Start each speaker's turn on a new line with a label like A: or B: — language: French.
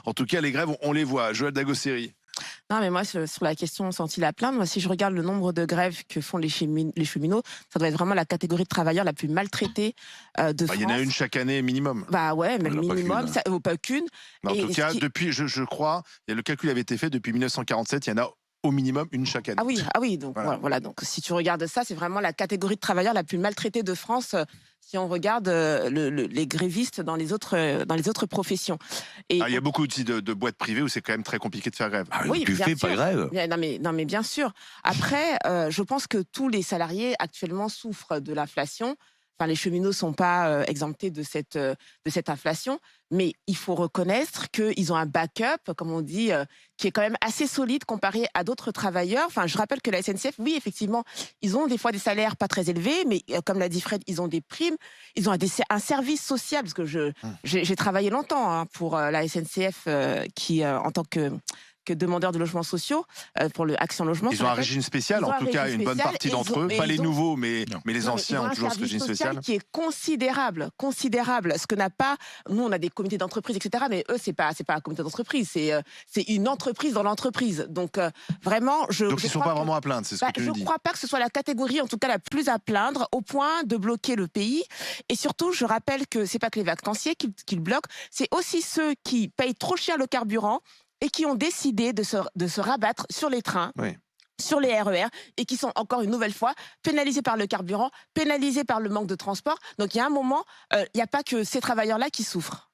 A: En tout cas, les grèves, on les voit. Joël Dagosseri.
B: Non, mais moi, sur la question sont-ils à plaindre, moi, si je regarde le nombre de grèves que font les cheminots, ça doit être vraiment la catégorie de travailleurs la plus maltraitée de
A: Bah, il y en a une
B: France.
A: chaque année minimum.
B: Bah ouais,
C: Il
B: mais
C: y
B: le
C: en a pas qu'une,
B: minimum,
C: hein.
B: ça vaut pas qu'une.
A: Mais en tout
B: Ce
A: cas,
B: qui,
A: depuis, je crois, le calcul avait été fait, depuis 1947, il y en a au minimum une chaque année.
B: ah oui, donc
A: Voilà.
B: voilà, donc si tu regardes ça, c'est vraiment la catégorie de travailleurs la plus maltraitée de France. Si on regarde les grévistes dans les autres professions. Et
A: Ah, il y a beaucoup aussi de boîtes privées où c'est quand même très compliqué de faire grève.
C: Ah,
B: oui,
C: tu
B: bien
C: fais pas
B: sûr.
C: grève.
B: Non, mais bien sûr. Après, je pense que tous les salariés actuellement souffrent de l'inflation. Enfin, les cheminots sont pas exemptés de cette inflation, mais il faut reconnaître qu'ils ont un backup, comme on dit, qui est quand même assez solide comparé à d'autres travailleurs. Enfin, je rappelle que la SNCF, oui, effectivement, ils ont des fois des salaires pas très élevés, mais comme l'a dit Fred, ils ont des primes, ils ont un service social, parce que
A: Hum.
B: j'ai travaillé longtemps pour la SNCF, en tant que demandeur de logements sociaux, pour le Action Logement,
A: Ils
B: ça
A: ont un
B: s'appelle.
A: régime spécial,
B: Ils ont
A: en
B: un
A: tout cas,
B: régime
A: une bonne
B: spécial
A: partie
B: et
A: d'entre eux. Pas les nouveaux, mais les
B: non, mais ils
A: anciens
B: ont
A: ont
B: un
A: toujours ce
B: service
A: régime
B: social
A: spécial.
B: qui est considérable, considérable. Ce que n'a pas, nous on a des comités d'entreprise, etc. Mais eux c'est pas un comité d'entreprise, c'est une entreprise dans l'entreprise. Donc vraiment,
A: Donc ils ne sont
B: crois
A: pas
B: que,
A: vraiment à plaindre, c'est ce que tu
B: je
A: nous dis.
B: crois pas que ce soit la catégorie en tout cas la plus à plaindre au point de bloquer le pays. Et surtout, je rappelle que c'est pas que les vacanciers qui le bloquent, c'est aussi ceux qui payent trop cher le carburant et qui ont décidé de se rabattre sur les trains,
A: Oui.
B: sur les RER, et qui sont encore une nouvelle fois pénalisés par le carburant, pénalisés par le manque de transport. Donc il y a un moment, il n'y a pas que ces travailleurs-là qui souffrent.